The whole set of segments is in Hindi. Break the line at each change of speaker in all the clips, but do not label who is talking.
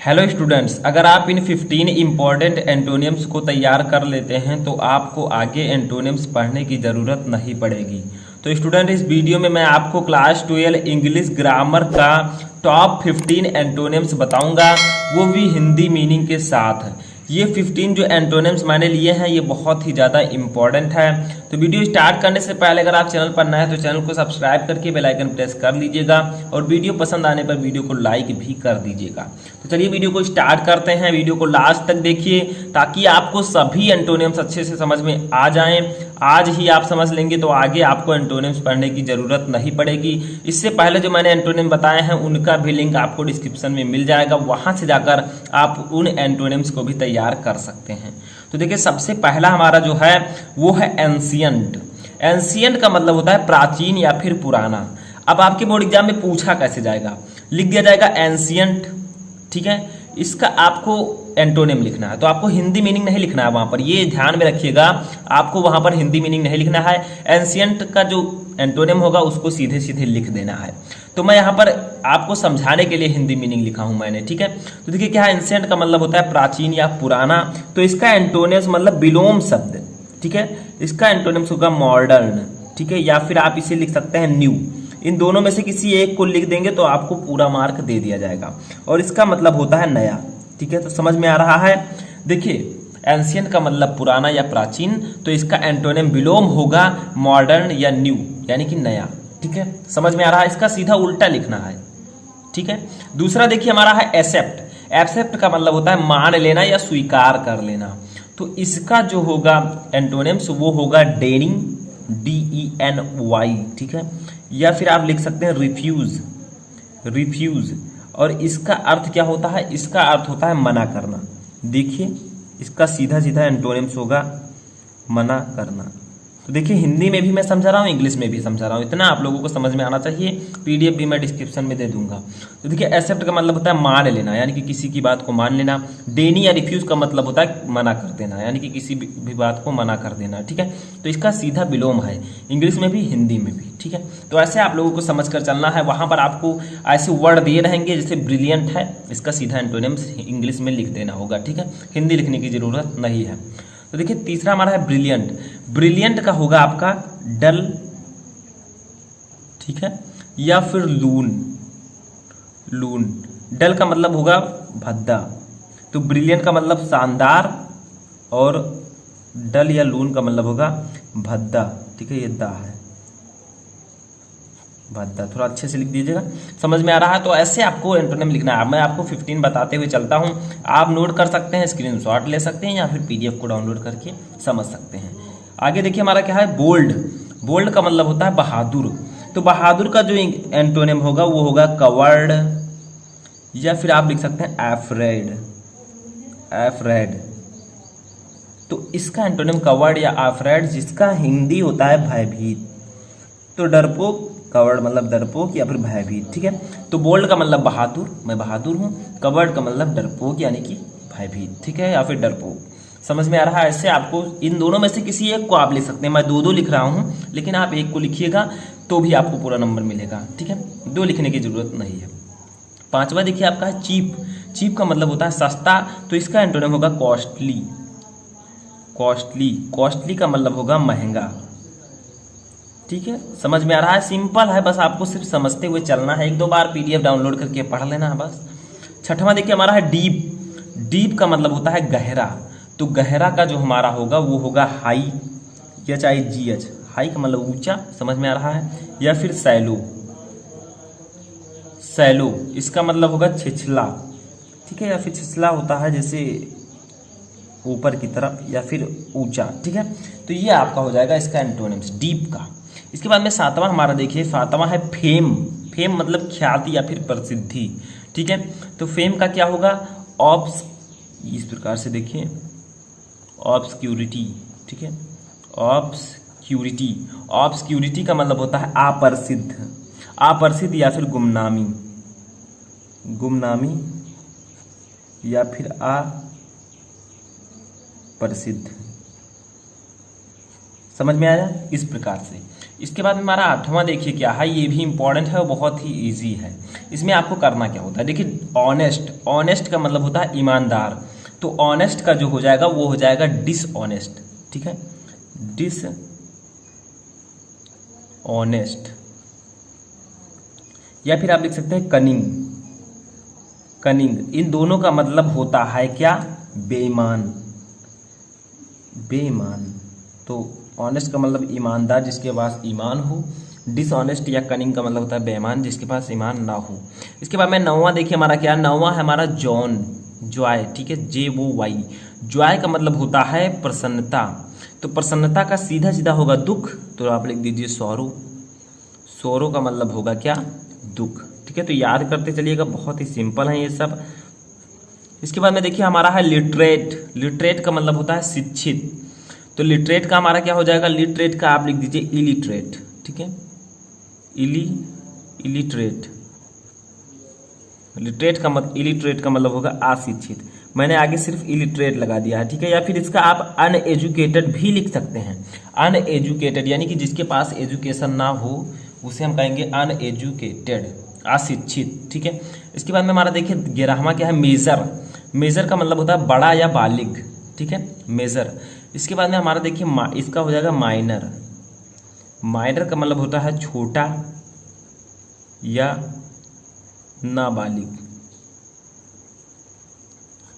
हेलो स्टूडेंट्स, अगर आप इन 15 इम्पॉर्टेंट एंटोनियम्स को तैयार कर लेते हैं तो आपको आगे एंटोनियम्स पढ़ने की ज़रूरत नहीं पड़ेगी। तो स्टूडेंट, इस वीडियो में मैं आपको क्लास 12 इंग्लिश ग्रामर का टॉप 15 एंटोनियम्स बताऊंगा, वो भी हिंदी मीनिंग के साथ। ये 15 जो एंटोनियम्स मैंने लिए हैं ये बहुत ही ज़्यादा इंपॉर्टेंट है। तो वीडियो स्टार्ट करने से पहले अगर आप चैनल पर नए हैं तो चैनल को सब्सक्राइब करके बेल आइकन प्रेस कर लीजिएगा और वीडियो पसंद आने पर वीडियो को लाइक भी कर दीजिएगा। तो चलिए वीडियो को स्टार्ट करते हैं। वीडियो को लास्ट तक देखिए ताकि आपको सभी एंटोनियम्स अच्छे से समझ में आ जाएं। आज ही आप समझ लेंगे तो आगे आपको एंटोनियम्स पढ़ने की जरूरत नहीं पड़ेगी। इससे पहले जो मैंने एंटोनियम बताए हैं उनका भी लिंक आपको डिस्क्रिप्शन में मिल जाएगा, वहां से जाकर आप उन एंटोनियम्स को भी तैयार कर सकते हैं। तो देखिए, सबसे पहला हमारा जो है वो है एंशियंट। एंशियंट का मतलब होता है प्राचीन या फिर पुराना। अब आपके बोर्ड एग्जाम में पूछा कैसे जाएगा, लिख दिया जाएगा एंशियंट, ठीक है। इसका आपको एंटोनिम लिखना है, तो आपको हिंदी मीनिंग नहीं लिखना है वहां पर, ये ध्यान में रखिएगा। आपको वहां पर हिंदी मीनिंग नहीं लिखना है, एंशियंट का जो एंटोनिम होगा उसको सीधे सीधे लिख देना है। तो मैं यहाँ पर आपको समझाने के लिए हिंदी मीनिंग लिखा हूं मैंने, ठीक है। तो देखिए क्या है, एंशियंट का मतलब होता है प्राचीन या पुराना। तो इसका एंटोनियम्स मतलब विलोम शब्द, ठीक है। इसका एंटोनियम्स होगा मॉडर्न, ठीक है, या फिर आप इसे लिख सकते हैं न्यू। इन दोनों में से किसी एक को लिख देंगे तो आपको पूरा मार्क दे दिया जाएगा। और इसका मतलब होता है नया, ठीक है। तो समझ में आ रहा है। देखिए, एंशियंट का मतलब पुराना या प्राचीन, तो इसका एंटोनिम विलोम होगा मॉडर्न या न्यू, यानी कि नया, ठीक है। समझ में आ रहा है। इसका सीधा उल्टा लिखना है, ठीक है। दूसरा देखिए हमारा है एक्सेप्ट। एक्सेप्ट का मतलब होता है मान लेना या स्वीकार कर लेना। तो इसका जो होगा एंटोनिम्स वो होगा डेनिंग, DENY, ठीक है। या फिर आप लिख सकते हैं रिफ्यूज, रिफ्यूज। और इसका अर्थ क्या होता है, इसका अर्थ होता है मना करना। देखिए इसका सीधा सीधा एंटोनिम्स होगा मना करना। तो देखिए हिंदी में भी मैं समझा रहा हूँ, इंग्लिश में भी समझा रहा हूँ, इतना आप लोगों को समझ में आना चाहिए। PDF भी मैं डिस्क्रिप्शन में दे दूंगा। तो देखिए एक्सेप्ट का मतलब होता है मान लेना, यानी कि किसी की बात को मान लेना। डेनी या रिफ्यूज का मतलब होता है मना कर देना, यानी कि किसी भी बात को मना कर देना, ठीक है। तो इसका सीधा विलोम है, इंग्लिश में भी हिंदी में भी, ठीक है। तो ऐसे आप लोगों को समझ कर चलना है। वहां पर आपको ऐसे वर्ड दिए रहेंगे, जैसे ब्रिलियंट है, इसका सीधा एंटोनिम्स इंग्लिश में लिख देना होगा, ठीक है। हिंदी लिखने की जरूरत नहीं है। तो देखिए तीसरा हमारा है ब्रिलियंट। ब्रिलियंट का होगा आपका डल, ठीक है, या फिर लून। लून, डल का मतलब होगा भद्दा। तो ब्रिलियंट का मतलब शानदार और डल या लून का मतलब होगा भद्दा, ठीक है। ये दा है, भद्दा, थोड़ा अच्छे से लिख दीजिएगा, समझ में आ रहा है। तो ऐसे आपको एंटोनिम लिखना है। मैं आपको 15 बताते हुए चलता हूं, आप नोट कर सकते हैं, स्क्रीनशॉट ले सकते हैं या फिर PDF को डाउनलोड करके समझ सकते हैं। आगे देखिए हमारा क्या है, बोल्ड। बोल्ड का मतलब होता है बहादुर। तो बहादुर का जो एंटोनिम होगा वो होगा कवर्ड, या फिर आप लिख सकते हैं एफ्रेड, एफ्रेड। तो इसका एंटोनिम कवर्ड या एफ्रेड, जिसका हिंदी होता है भयभीत। तो डरपोक, कवर्ड मतलब डरपोक या फिर भयभीत, ठीक है। तो बोल्ड का मतलब बहादुर, मैं बहादुर हूं। कवर्ड का मतलब डरपोक यानी कि भयभीत, ठीक है, या फिर डरपोक। समझ में आ रहा है। ऐसे आपको इन दोनों में से किसी एक को आप लिख सकते हैं। मैं दो लिख रहा हूं, लेकिन आप एक को लिखिएगा तो भी आपको पूरा नंबर मिलेगा, ठीक है। दो लिखने की जरूरत नहीं है। पांचवा देखिए आपका है चीप। चीप का मतलब होता है सस्ता। तो इसका एंटोनिम होगा कॉस्टली, कॉस्टली। कॉस्टली का मतलब होगा महंगा, ठीक है। समझ में आ रहा है। सिंपल है, बस आपको सिर्फ समझते हुए चलना है। एक दो बार PDF डाउनलोड करके पढ़ लेना है बस। छठवां देखिए हमारा है डीप। डीप का मतलब होता है गहरा। तो गहरा का जो हमारा होगा वो होगा हाई, HIGH। हाई का मतलब ऊंचा, समझ में आ रहा है। या फिर सैलो, सैलो, इसका मतलब होगा छिछला, ठीक है। या फिर छिछला होता है जैसे ऊपर की तरफ या फिर ऊंचा, ठीक है। तो ये आपका हो जाएगा इसका एंटोनिम्स डीप का। इसके बाद में सातवां हमारा देखिए, सातवां है फेम। फेम मतलब ख्याति या फिर प्रसिद्धि, ठीक है। तो फेम का क्या होगा, ऑब्स, इस प्रकार से देखिए, ऑब्सक्यूरिटी, ठीक है। ऑब्सक्यूरिटी, ऑब्सक्यूरिटी का मतलब होता है अप्रसिद्ध, अप्रसिद्ध या फिर गुमनामी, गुमनामी या फिर अप्रसिद्ध। समझ में आया? इस प्रकार से। इसके बाद में हमारा 8वां देखिए क्या है, ये भी इंपॉर्टेंट है और बहुत ही ईजी है। इसमें आपको करना क्या होता है, देखिए ऑनेस्ट, ऑनेस्ट का मतलब होता है ईमानदार, तो ऑनेस्ट का जो हो जाएगा वो हो जाएगा डिसऑनेस्ट, ठीक है, डिसऑनेस्ट। या फिर आप लिख सकते हैं कनिंग, कनिंग। इन दोनों का मतलब होता है क्या, बेईमान, बेईमान। तो ऑनेस्ट का मतलब ईमानदार जिसके पास ईमान हो, डिसऑनेस्ट या कनिंग का मतलब होता है बेईमान जिसके पास ईमान ना हो। इसके बाद में 9वां देखिए हमारा क्या, 9वां है हमारा जॉन, जॉय, ठीक है, JOY। जॉय का मतलब होता है प्रसन्नता, तो प्रसन्नता का सीधा सीधा होगा दुख, तो आप लिख दीजिए सौरो, सौरो का मतलब होगा क्या, दुख, ठीक है। तो याद करते चलिएगा, बहुत ही सिंपल है ये सब। इसके बाद में देखिए हमारा है लिटरेट, लिटरेट का मतलब होता है शिक्षित, तो लिटरेट का हमारा क्या हो जाएगा, लिटरेट का आप लिख दीजिए इलिटरेट, ठीक है, इलिटरेट। लिटरेट का मतलब, इलिटरेट का मतलब होगा अशिक्षित, मैंने आगे सिर्फ इलिटरेट लगा दिया है, ठीक है। या फिर इसका आप अनएजुकेटेड भी लिख सकते हैं, अनएजुकेटेड यानी कि जिसके पास एजुकेशन ना हो उसे हम कहेंगे अनएजुकेटेड, अशिक्षित, ठीक है। इसके बाद में हमारा देखिए 11वां क्या है, मेजर, मेजर का मतलब होता है बड़ा या बालिग, ठीक है, मेजर। इसके बाद में हमारा देखिए इसका हो जाएगा माइनर, माइनर का मतलब होता है छोटा या नाबालिग,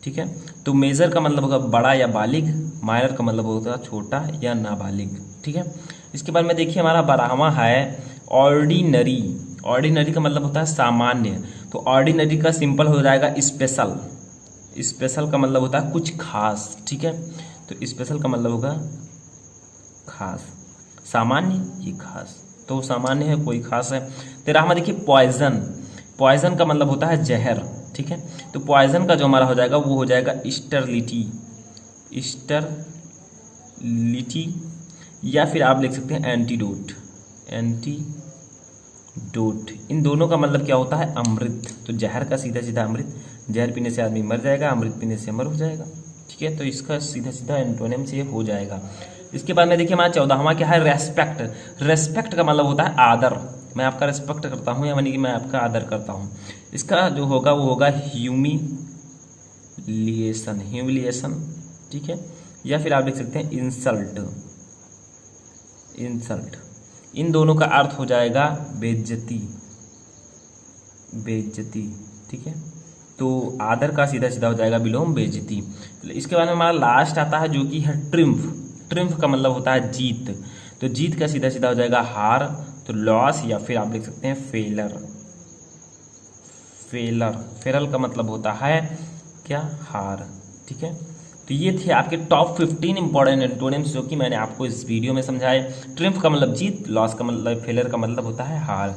ठीक है। तो मेजर का मतलब होगा बड़ा या बालिग, माइनर का मतलब होता है छोटा या नाबालिग, ठीक है। इसके बाद में देखिए हमारा 12वां है ऑर्डिनरी, ऑर्डिनरी का मतलब होता है सामान्य, तो ऑर्डिनरी का सिंपल हो जाएगा स्पेशल, स्पेशल का मतलब होता है कुछ खास, ठीक है। तो स्पेशल का मतलब होगा खास, सामान्य ये खास, तो सामान्य है कोई खास है। 13वां देखिए पॉइजन, पॉइजन का मतलब होता है जहर, ठीक है। तो पॉइजन का जो हमारा हो जाएगा वो हो जाएगा स्टरलिटी, स्टरलिटी। या फिर आप लिख सकते हैं एंटीडोट, एंटीडोट। इन दोनों का मतलब क्या होता है, अमृत, तो जहर का सीधा सीधा अमृत, जहर पीने से आदमी मर जाएगा, अमृत पीने से अमर हो जाएगा, ठीक है। तो इसका सीधा सीधा एंटोनिम से हो जाएगा। इसके बाद में देखिए हमारा 14वां क्या है, रेस्पेक्ट, रेस्पेक्ट का मतलब होता है आदर, मैं आपका रेस्पेक्ट करता हूँ यानी कि मैं आपका आदर करता हूँ। इसका जो होगा वो होगा ह्यूमिलिएशन, ह्यूमिलिएशन, ठीक है। या फिर आप लिख सकते हैं इंसल्ट, इंसल्ट। इन दोनों का अर्थ हो जाएगा बेइज्जती, बेइज्जती, ठीक है। तो आदर का सीधा सीधा हो जाएगा विलोम बेइज्जती। इसके बाद में हमारा लास्ट आता है जो कि है ट्रिम्फ, ट्रिम्फ का मतलब होता है जीत, तो जीत का सीधा सीधा हो जाएगा हार, तो लॉस या फिर आप लिख सकते हैं फेलर, फेलर, फेरल का मतलब होता है क्या, हार, ठीक है। तो ये थे आपके टॉप 15 इंपॉर्टेंट एंटोनिम्स जो कि मैंने आपको इस वीडियो में समझाए। ट्रिम्फ का मतलब जीत, लॉस का मतलब, फेलर का मतलब होता है हार।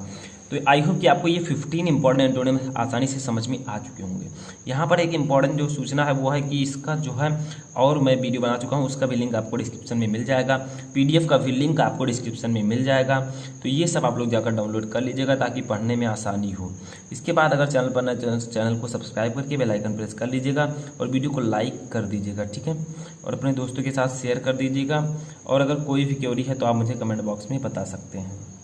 तो आई होप कि आपको ये 15 इंपॉर्टेंट एंटोनिम्स आसानी से समझ में आ चुके होंगे। यहाँ पर एक इंपॉर्टेंट जो सूचना है वो है कि इसका जो है और मैं वीडियो बना चुका हूँ, उसका भी लिंक आपको डिस्क्रिप्शन में मिल जाएगा, PDF का भी लिंक आपको डिस्क्रिप्शन में मिल जाएगा। तो ये सब आप लोग जाकर डाउनलोड कर लीजिएगा ताकि पढ़ने में आसानी हो। इसके बाद अगर चैनल पर नए, चैनल को सब्सक्राइब करके बेल आइकन प्रेस कर लीजिएगा और वीडियो को लाइक कर दीजिएगा, ठीक है, और अपने दोस्तों के साथ शेयर कर दीजिएगा। और अगर कोई भी क्वेरी है तो आप मुझे कमेंट बॉक्स में बता सकते हैं।